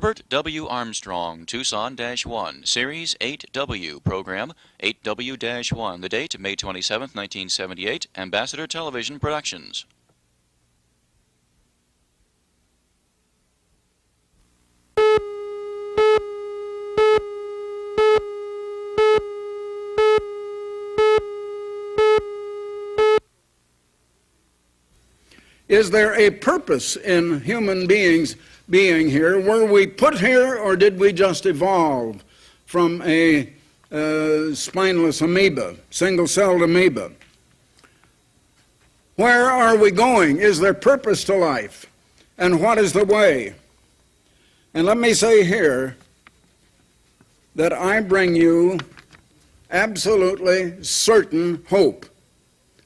Herbert W. Armstrong, Tucson-1, Series 8W, Program 8W-1, the date May 27, 1978, Ambassador Television Productions. Is there a purpose in human beings being here? Were we put here, or did we just evolve from a spineless amoeba, single-celled amoeba? Where are we going? Is there purpose to life? And what is the way? And let me say here that I bring you absolutely certain hope,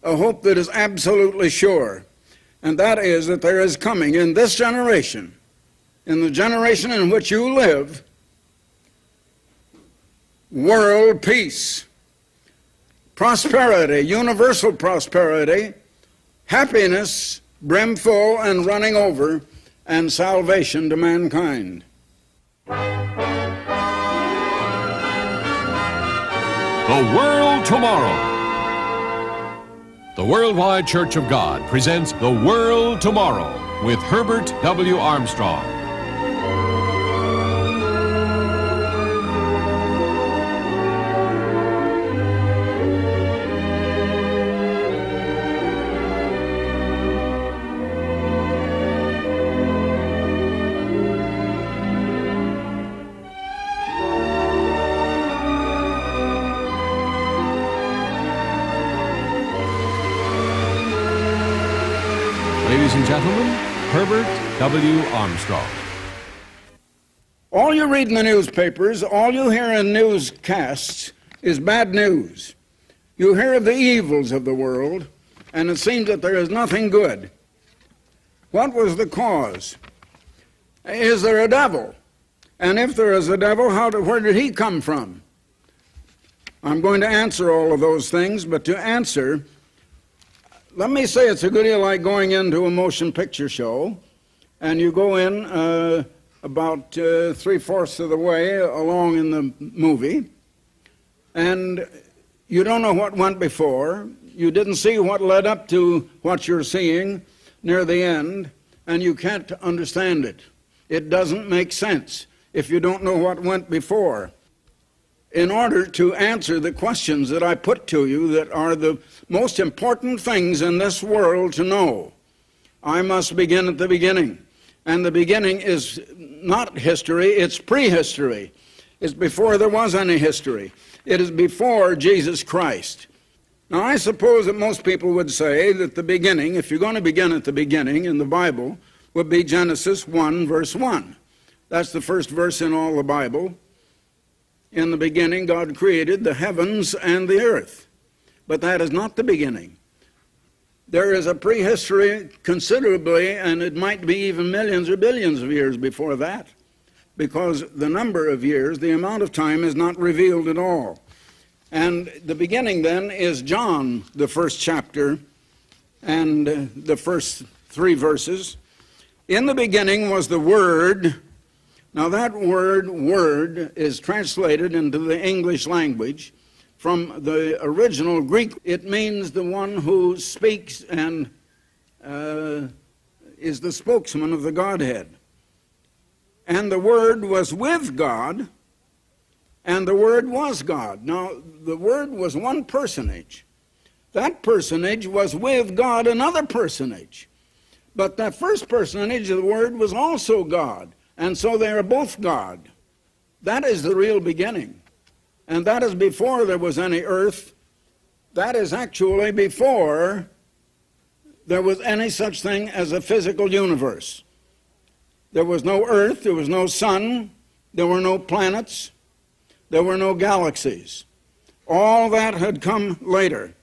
a hope that is absolutely sure. And that is that there is coming in this generation, in the generation in which you live, world peace, prosperity, universal prosperity, happiness, brimful and running over, and salvation to mankind. The World Tomorrow. The Worldwide Church of God presents The World Tomorrow with Herbert W. Armstrong. Ladies and gentlemen, Herbert W. Armstrong. All you read in the newspapers, all you hear in newscasts is bad news. You hear of the evils of the world, and it seems that there is nothing good. What was the cause? Is there a devil? And if there is a devil, where did he come from? I'm going to answer all of those things, but to answer, let me say it's a good deal like going into a motion picture show, and you go in about 3/4 of the way along in the movie, and you don't know what went before, you didn't see what led up to what you're seeing near the end, and you can't understand it. It doesn't make sense if you don't know what went before. In order to answer the questions that I put to you that are the most important things in this world to know, I must begin at the beginning. And the beginning is not history, it's prehistory. It's before there was any history. It is before Jesus Christ. Now, I suppose that most people would say that the beginning, if you're going to begin at the beginning in the Bible, would be Genesis 1, verse 1. That's the first verse in all the Bible. In the beginning, God created the heavens and the earth. But that is not the beginning. There is a prehistory considerably, and it might be even millions or billions of years before that, because the number of years, the amount of time, is not revealed at all. And the beginning then is John, the first chapter, and the first 3 verses. In the beginning was the Word. Now that word is translated into the English language from the original Greek. It means the one who speaks and is the spokesman of the Godhead. And the Word was with God, and the Word was God. Now, the Word was one personage. That personage was with God, another personage. But that first personage of the Word was also God. And so they are both God. That is the real beginning. And that is before there was any earth. That is actually before there was any such thing as a physical universe. There was no earth, there was no sun, there were no planets, there were no galaxies. All that had come later.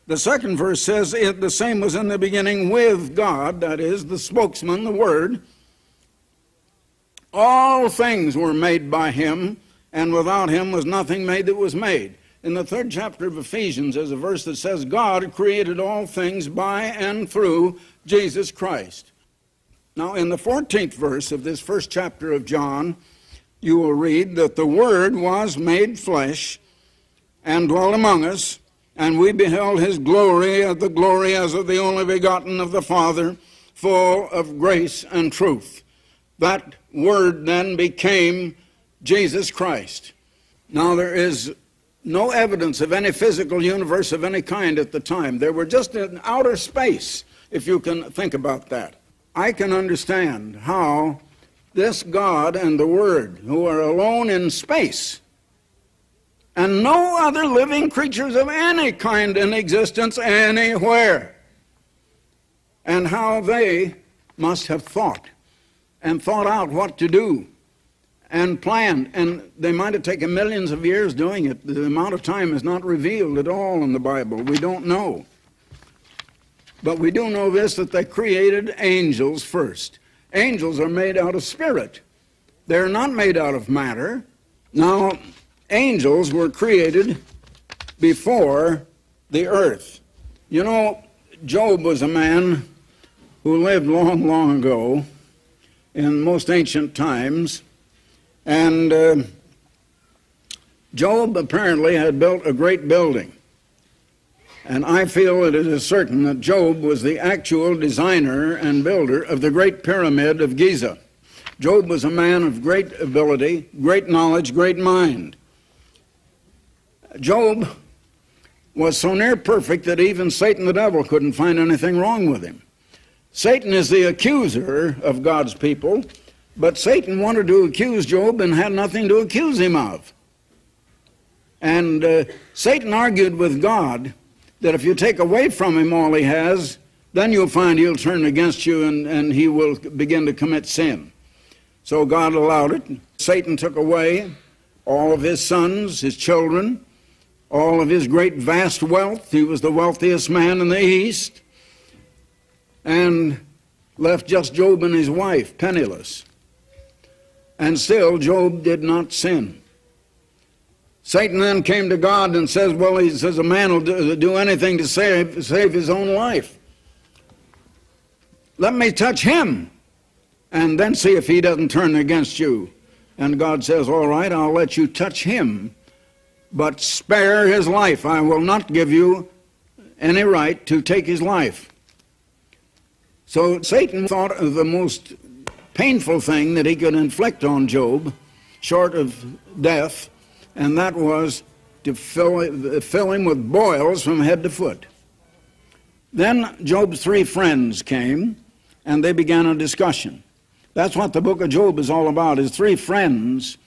The second verse says, the same was in the beginning with God, that is, the spokesman, the Word. All things were made by him, and without him was nothing made that was made. In the 3rd chapter of Ephesians, there's a verse that says, God created all things by and through Jesus Christ. Now, in the 14th verse of this first chapter of John, you will read that the Word was made flesh and dwelt among us, and we beheld his glory, the glory as of the only begotten of the Father, full of grace and truth. That Word then became Jesus Christ. Now, there is no evidence of any physical universe of any kind at the time. They were just in outer space, if you can think about that. I can understand how this God and the Word, who are alone in space, and no other living creatures of any kind in existence anywhere, and how they must have thought and thought out what to do and planned, and they might have taken millions of years doing it. The amount of time is not revealed at all in the Bible. We don't know. But we do know this, that they created angels first. Angels are made out of spirit. They're not made out of matter. Now, angels were created before the earth. You know, Job was a man who lived long, long ago in most ancient times, and Job apparently had built a great building. And I feel that it is certain that Job was the actual designer and builder of the Great Pyramid of Giza. Job was a man of great ability, great knowledge, great mind. Job was so near perfect that even Satan the devil couldn't find anything wrong with him. Satan is the accuser of God's people, but Satan wanted to accuse Job and had nothing to accuse him of. And Satan argued with God that if you take away from him all he has, then you'll find he'll turn against you and he will begin to commit sin. So God allowed it. Satan took away all of his sons, his children, all of his great vast wealth. He was the wealthiest man in the East, and left just Job and his wife penniless. And still Job did not sin. Satan then came to God and says, well, he says a man will do anything to save his own life. Let me touch him and then see if he doesn't turn against you. And God says, all right, I'll let you touch him, but spare his life. I will not give you any right to take his life. So Satan thought of the most painful thing that he could inflict on Job, short of death, and that was to fill him with boils from head to foot. Then Job's three friends came, and they began a discussion. That's what the book of Job is all about. His three friends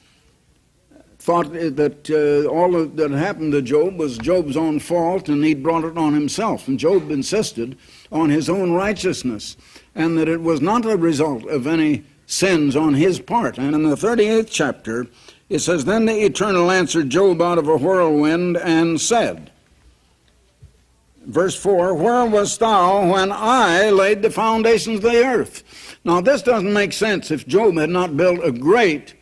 thought that all that happened to Job was Job's own fault, and he'd brought it on himself. And Job insisted on his own righteousness, and that it was not a result of any sins on his part. And in the 38th chapter, it says, then the Eternal answered Job out of a whirlwind and said, verse 4, where wast thou when I laid the foundations of the earth? Now this doesn't make sense. If Job had not built a great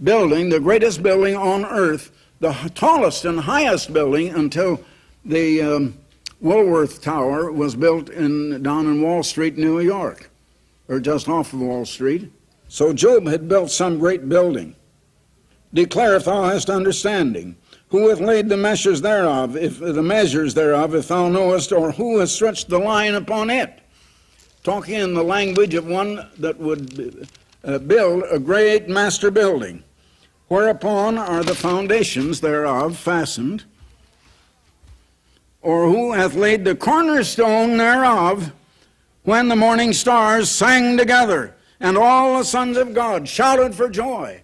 building, the greatest building on earth, the tallest and highest building until the Woolworth Tower was built down in Wall Street, New York, or just off of Wall Street. So Job had built some great building. Declare if thou hast understanding. Who hath laid the measures thereof, if thou knowest, or who hath stretched the line upon it? Talking in the language of one that would build a great master building. Whereupon are the foundations thereof fastened? Or who hath laid the cornerstone thereof, when the morning stars sang together, and all the sons of God shouted for joy?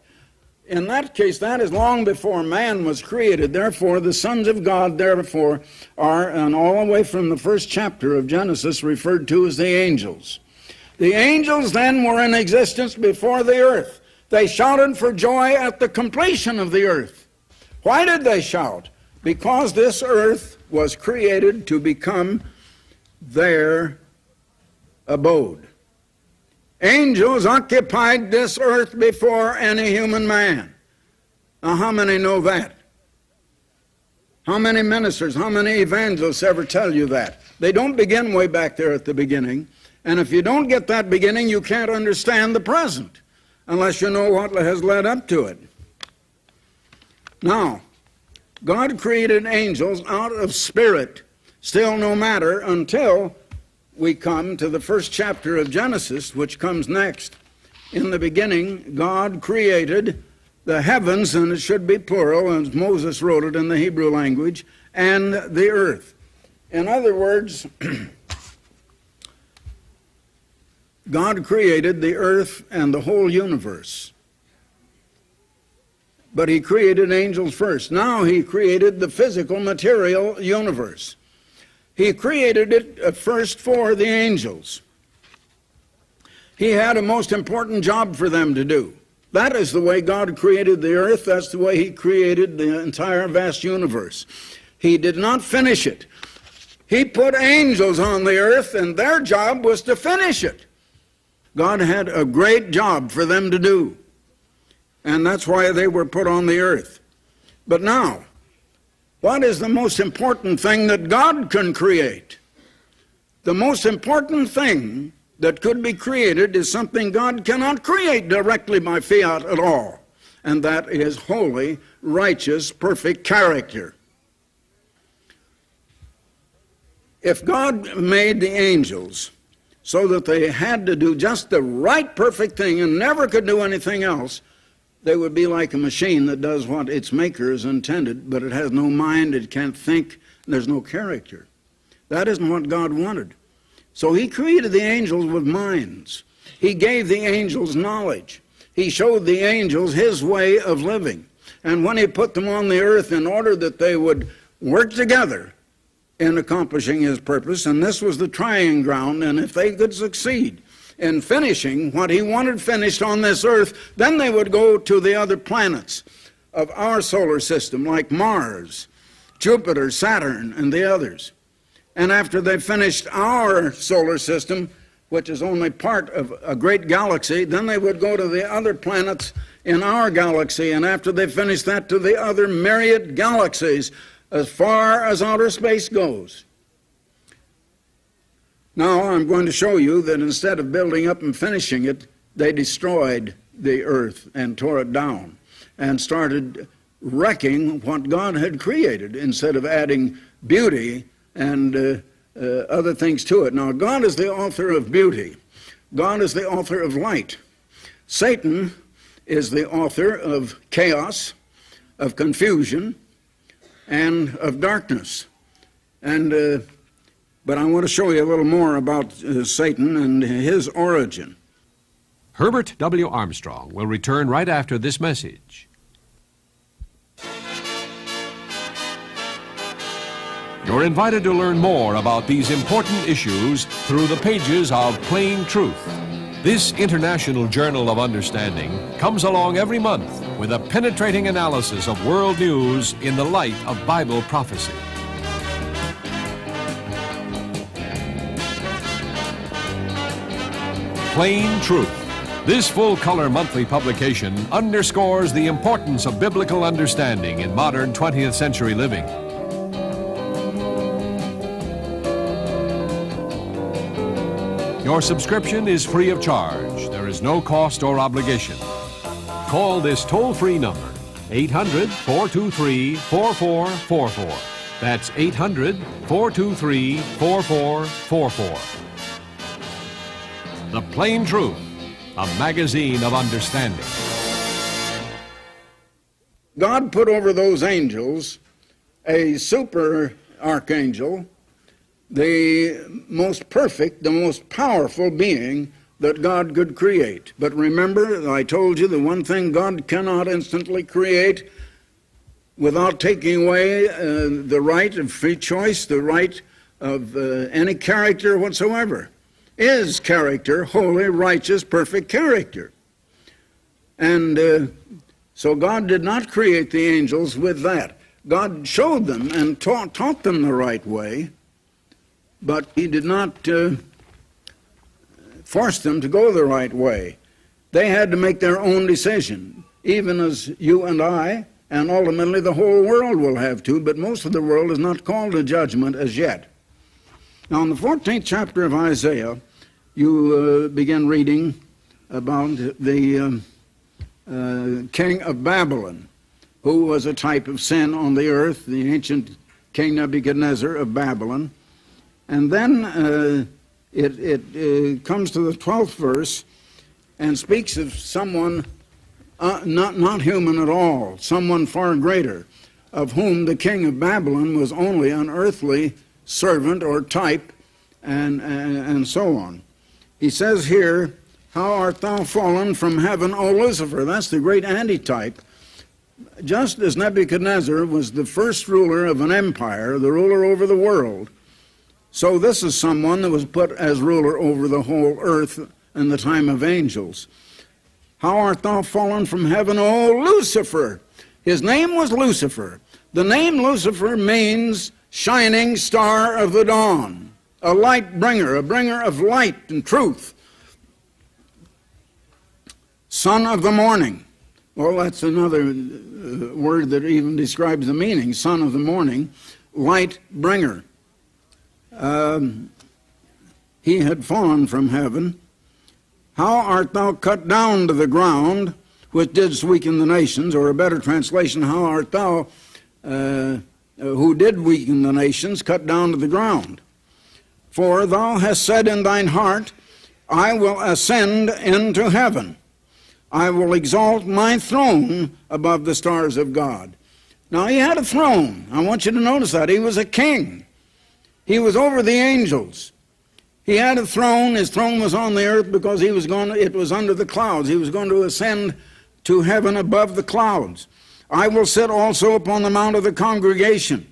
In that case, that is long before man was created. Therefore, the sons of God, therefore, are, and all the way from the first chapter of Genesis, referred to as the angels. The angels then were in existence before the earth. They shouted for joy at the completion of the earth. Why did they shout? Because this earth was created to become their abode. Angels occupied this earth before any human man. Now, how many know that? How many ministers, how many evangelists ever tell you that? They don't begin way back there at the beginning. And if you don't get that beginning, you can't understand the present unless you know what has led up to it. Now, God created angels out of spirit, still no matter, until we come to the first chapter of Genesis, which comes next. In the beginning, God created the heavens, and it should be plural, as Moses wrote it in the Hebrew language, and the earth. In other words, God created the earth and the whole universe. But he created angels first. Now he created the physical, material universe. He created it first for the angels. He had a most important job for them to do. That is the way God created the earth. That's the way he created the entire vast universe. He did not finish it. He put angels on the earth, and their job was to finish it. God had a great job for them to do, and that's why they were put on the earth. But now, what is the most important thing that God can create? The most important thing that could be created is something God cannot create directly by fiat at all, and that is holy, righteous, perfect character. If God made the angels so that they had to do just the right perfect thing and never could do anything else, they would be like a machine that does what its maker has intended, but it has no mind, it can't think, and there's no character. That isn't what God wanted. So he created the angels with minds. He gave the angels knowledge. He showed the angels his way of living. And when he put them on the earth in order that they would work together in accomplishing his purpose, and this was the trying ground, and if they could succeed in finishing what he wanted finished on this earth, then they would go to the other planets of our solar system, like Mars, Jupiter, Saturn, and the others. And after they finished our solar system, which is only part of a great galaxy, then they would go to the other planets in our galaxy, and after they finished that, to the other myriad galaxies, as far as outer space goes. Now I'm going to show you that instead of building up and finishing it, they destroyed the earth and tore it down and started wrecking what God had created instead of adding beauty and other things to it. Now, God is the author of beauty. God is the author of light. Satan is the author of chaos, of confusion, and of darkness. But I want to show you a little more about Satan and his origin. Herbert W. Armstrong will return right after this message. You're invited to learn more about these important issues through the pages of Plain Truth. This international journal of understanding comes along every month with a penetrating analysis of world news in the light of Bible prophecy. Plain Truth. This full-color monthly publication underscores the importance of biblical understanding in modern 20th century living. Your subscription is free of charge. There is no cost or obligation. Call this toll-free number, 800-423-4444. That's 800-423-4444. The Plain Truth, a magazine of understanding. God put over those angels a super archangel, the most perfect, the most powerful being that God could create. But remember, I told you the one thing God cannot instantly create without taking away the right of free choice, the right of any character whatsoever, is character, holy, righteous, perfect character. And so God did not create the angels with that. God showed them and taught them the right way, but he did not force them to go the right way. They had to make their own decision, even as you and I, and ultimately the whole world will have to, but most of the world is not called to judgment as yet. Now in the 14th chapter of Isaiah, you begin reading about the king of Babylon, who was a type of sin on the earth, the ancient King Nebuchadnezzar of Babylon. And then it comes to the 12th verse and speaks of someone not human at all, someone far greater, of whom the king of Babylon was only an earthly servant or type, and so on. He says here, "How art thou fallen from heaven, O Lucifer?" That's the great antitype. Just as Nebuchadnezzar was the first ruler of an empire, the ruler over the world, so this is someone that was put as ruler over the whole earth in the time of angels. "How art thou fallen from heaven, O Lucifer?" His name was Lucifer. The name Lucifer means shining star of the dawn, a light bringer, a bringer of light and truth. Son of the morning. Well, that's another word that even describes the meaning. Son of the morning, light bringer. He had fallen from heaven. "How art thou cut down to the ground, which didst weaken the nations?" Or a better translation, "How art thou, who did weaken the nations, cut down to the ground? For thou hast said in thine heart, I will ascend into heaven. I will exalt my throne above the stars of God." Now he had a throne. I want you to notice that. He was a king. He was over the angels. He had a throne. His throne was on the earth because it was under the clouds. He was going to ascend to heaven above the clouds. "I will sit also upon the mount of the congregation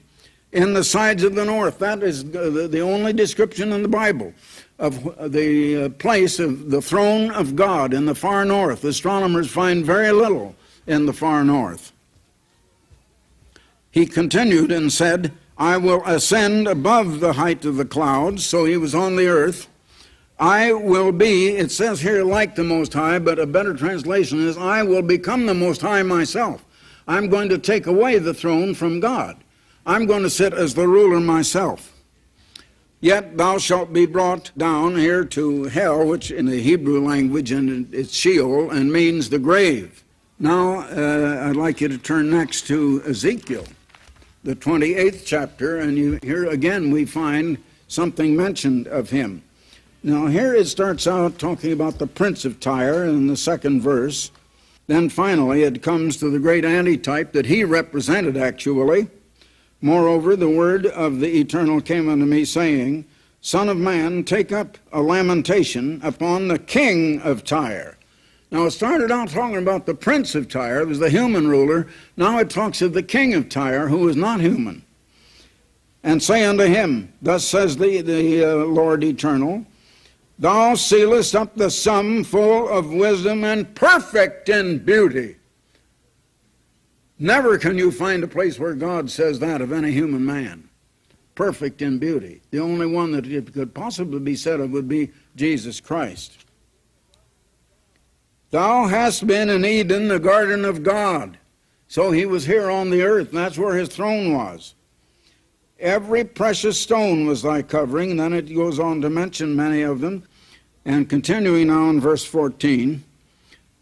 in the sides of the north." That is the only description in the Bible of the place of the throne of God in the far north. Astronomers find very little in the far north. He continued and said, "I will ascend above the height of the clouds." So he was on the earth. "I will be," it says here, "like the Most High," but a better translation is, "I will become the Most High myself." I'm going to take away the throne from God. I'm going to sit as the ruler myself. "Yet thou shalt be brought down," here to hell, which in the Hebrew language and it's Sheol and means the grave. Now I'd like you to turn next to Ezekiel, the 28th chapter, and here again we find something mentioned of him. Now here it starts out talking about the prince of Tyre in the 2nd verse. Then finally it comes to the great antitype that he represented actually. "Moreover, the word of the Eternal came unto me, saying, Son of man, take up a lamentation upon the king of Tyre." Now it started out talking about the prince of Tyre. It was the human ruler. Now it talks of the king of Tyre, who is not human. "And say unto him, Thus says the Lord Eternal, Thou sealest up the sum full of wisdom and perfect in beauty." Never can you find a place where God says that of any human man. Perfect in beauty. The only one that it could possibly be said of would be Jesus Christ. "Thou hast been in Eden, the garden of God." So he was here on the earth, and that's where his throne was. "Every precious stone was thy covering." And then it goes on to mention many of them. And continuing now in verse 14,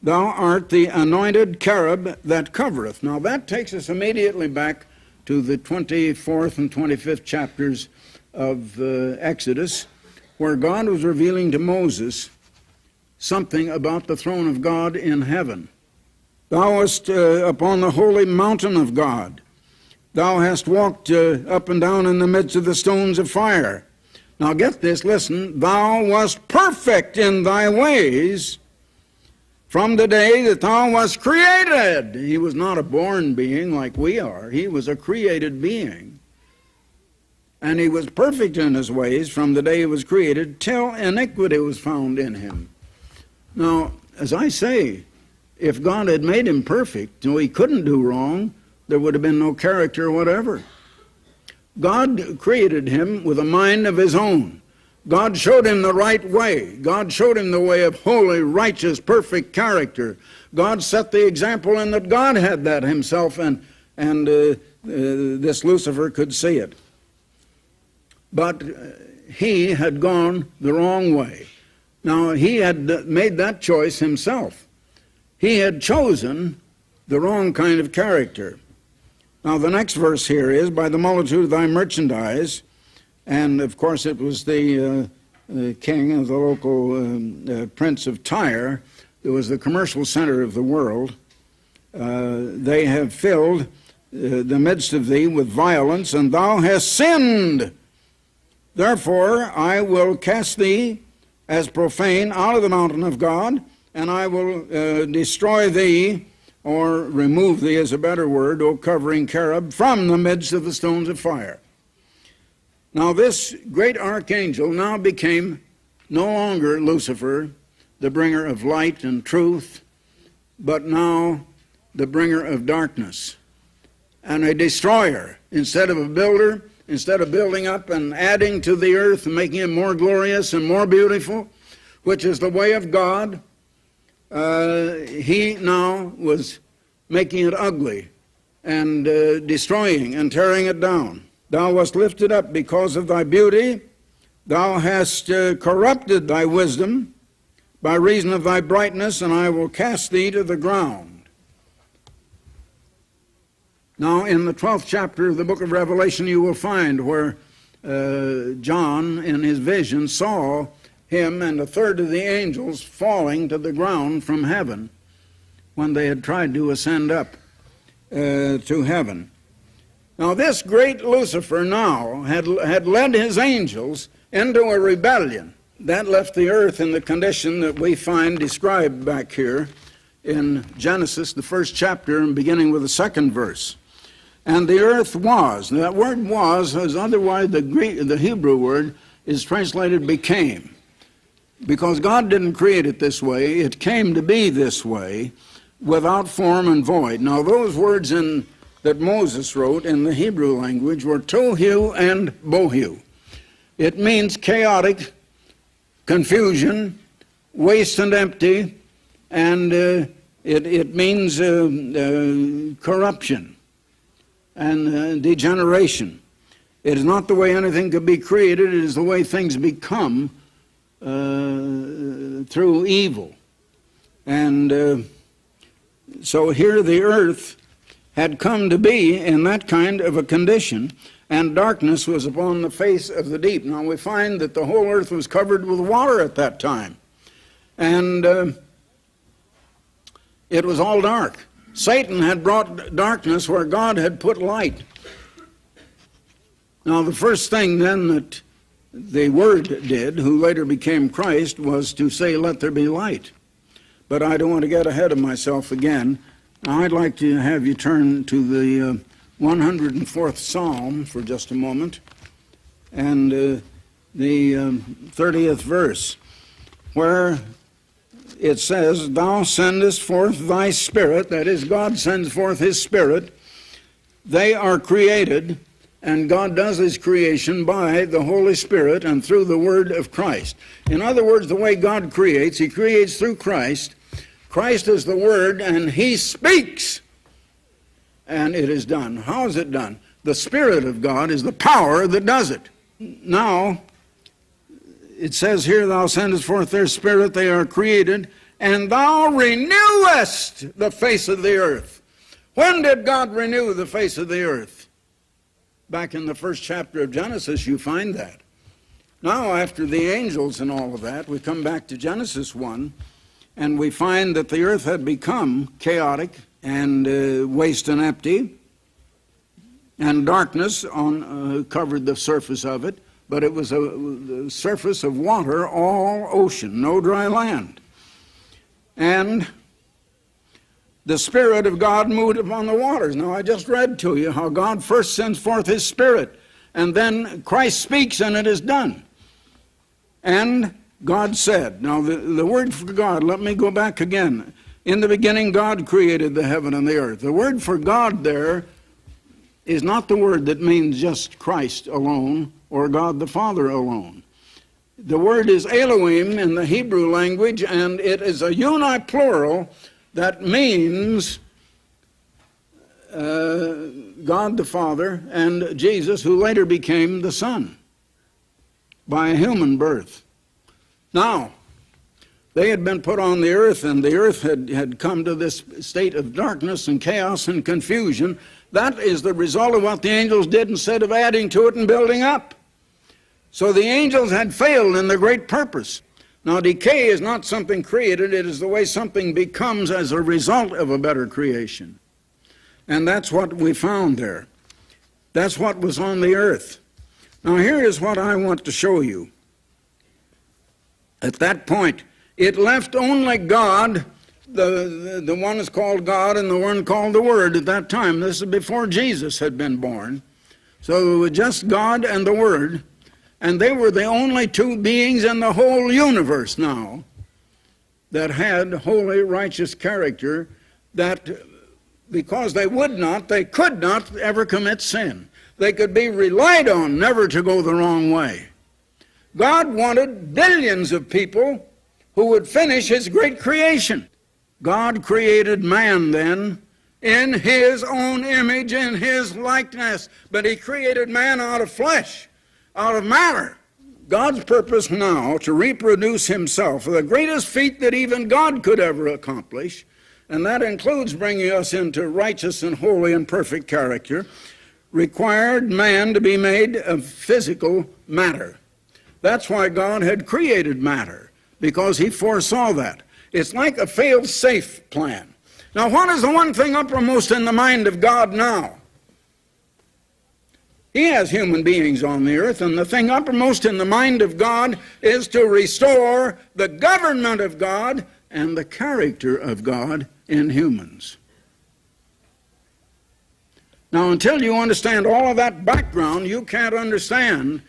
"Thou art the anointed cherub that covereth." Now that takes us immediately back to the 24th and 25th chapters of Exodus, where God was revealing to Moses something about the throne of God in heaven. "Thou wast upon the holy mountain of God. Thou hast walked up and down in the midst of the stones of fire." Now get this, listen. "Thou wast perfect in thy ways from the day that thou wast created." He was not a born being like we are. He was a created being. "And he was perfect in his ways from the day he was created till iniquity was found in him." Now, as I say, if God had made him perfect, so he couldn't do wrong, there would have been no character whatever. God created him with a mind of his own. God showed him the right way. God showed him the way of holy, righteous, perfect character. God set the example in that God had that himself, and this Lucifer could see it. But he had gone the wrong way. Now, he had made that choice himself. He had chosen the wrong kind of character. Now, the next verse here is, by the multitude of thy merchandise, and of course it was the king of the local prince of Tyre. It was the commercial center of the world. They have filled the midst of thee with violence, and thou hast sinned. Therefore I will cast thee as profane out of the mountain of God, and I will destroy thee, or remove thee is a better word, O covering cherub, from the midst of the stones of fire. Now this great archangel now became no longer Lucifer, the bringer of light and truth, but now the bringer of darkness, and a destroyer. Instead of a builder, instead of building up and adding to the earth and making it more glorious and more beautiful, which is the way of God, he now was making it ugly and destroying and tearing it down. Thou wast lifted up because of thy beauty. Thou hast corrupted thy wisdom by reason of thy brightness, and I will cast thee to the ground. Now, in the 12th chapter of the book of Revelation, you will find where John, in his vision, saw him and a third of the angels falling to the ground from heaven when they had tried to ascend up to heaven. Now, this great Lucifer now had led his angels into a rebellion. That left the earth in the condition that we find described back here in Genesis, the 1st chapter, and beginning with the 2nd verse. And the earth was. Now, that word was, as otherwise the Hebrew word is translated became. Because God didn't create it this way, it came to be this way, without form and void. Now, those words that Moses wrote in the Hebrew language were tohu and bohu. It means chaotic, confusion, waste and empty, and it means corruption and degeneration. It is not the way anything could be created, it is the way things become through evil. And so here the earth had come to be in that kind of a condition, and darkness was upon the face of the deep. Now we find that the whole earth was covered with water at that time, and it was all dark. Satan had brought darkness where God had put light. Now the first thing then that the Word did, who later became Christ, was to say, let there be light. But I don't want to get ahead of myself again. I'd like to have you turn to the 104th Psalm for just a moment, and the 30th verse, where it says, Thou sendest forth thy Spirit, that is, God sends forth His Spirit. They are created, and God does His creation by the Holy Spirit and through the Word of Christ. In other words, the way God creates, He creates through Christ. Christ is the Word, and He speaks, and it is done. How is it done? The Spirit of God is the power that does it. Now, it says here, Thou sendest forth their Spirit, they are created, and Thou renewest the face of the earth. When did God renew the face of the earth? Back in the 1st chapter of Genesis, you find that. Now, after the angels and all of that, we come back to Genesis 1, and we find that the earth had become chaotic and waste and empty, and darkness covered the surface of it, but it was the surface of water, all ocean, no dry land. And the Spirit of God moved upon the waters. Now, I just read to you how God first sends forth His Spirit, and then Christ speaks, and it is done. And God said, now the word for God, let me go back again. In the beginning, God created the heaven and the earth. The word for God there is not the word that means just Christ alone or God the Father alone. The word is Elohim in the Hebrew language, and it is a uniplural that means God the Father and Jesus, who later became the Son by a human birth. Now, They had been put on the earth, and the earth had come to this state of darkness and chaos and confusion. That is the result of what the angels did instead of adding to it and building up. So the angels had failed in their great purpose. Now, decay is not something created. It is the way something becomes as a result of a better creation. And that's what we found there. That's what was on the earth. Now, here is what I want to show you. At that point, it left only God, the one is called God and the one called the Word at that time. This is before Jesus had been born. So it was just God and the Word, and they were the only two beings in the whole universe now that had holy, righteous character, that because they could not ever commit sin. They could be relied on never to go the wrong way. God wanted billions of people who would finish his great creation. God created man then in his own image, in his likeness, but he created man out of flesh, out of matter. God's purpose now to reproduce himself, the greatest feat that even God could ever accomplish, and that includes bringing us into righteous and holy and perfect character, required man to be made of physical matter. That's why God had created matter, because he foresaw that. It's like a fail-safe plan. Now, what is the one thing uppermost in the mind of God now? He has human beings on the earth, and the thing uppermost in the mind of God is to restore the government of God and the character of God in humans. Now, until you understand all of that background, you can't understand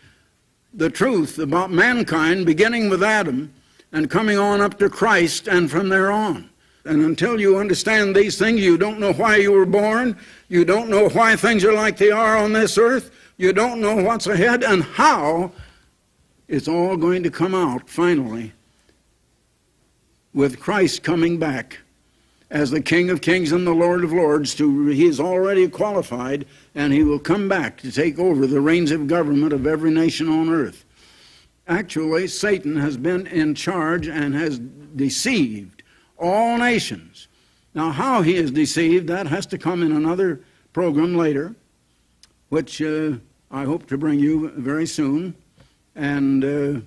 the truth about mankind, beginning with Adam and coming on up to Christ and from there on. And until you understand these things, you don't know why you were born, you don't know why things are like they are on this earth, you don't know what's ahead and how it's all going to come out finally with Christ coming back as the King of Kings and the Lord of Lords. He is already qualified, and he will come back to take over the reins of government of every nation on earth. Actually, Satan has been in charge and has deceived all nations. Now, how he is deceived, that has to come in another program later, which I hope to bring you very soon, and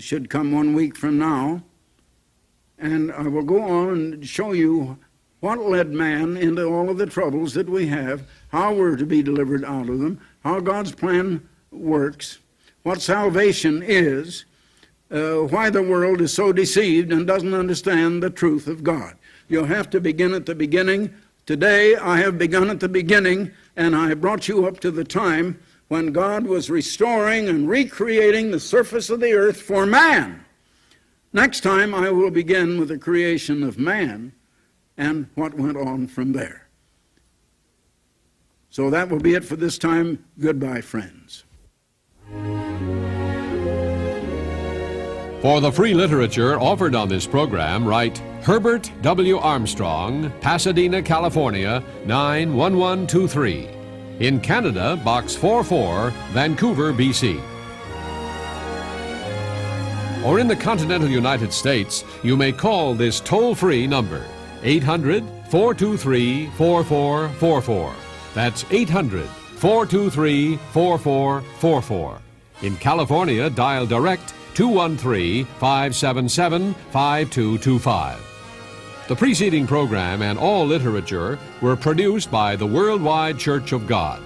should come 1 week from now. And I will go on and show you what led man into all of the troubles that we have, how we're to be delivered out of them, how God's plan works, what salvation is, why the world is so deceived and doesn't understand the truth of God. You'll have to begin at the beginning. Today I have begun at the beginning, and I have brought you up to the time when God was restoring and recreating the surface of the earth for man. Next time I will begin with the creation of man and what went on from there. So that will be it for this time. Goodbye, friends. For the free literature offered on this program, write Herbert W. Armstrong, Pasadena, California, 91123. In Canada, Box 44, Vancouver, BC. Or in the continental United States, you may call this toll-free number, 800-423-4444. That's 800-423-4444. In California, dial direct 213-577-5225. The preceding program and all literature were produced by the Worldwide Church of God.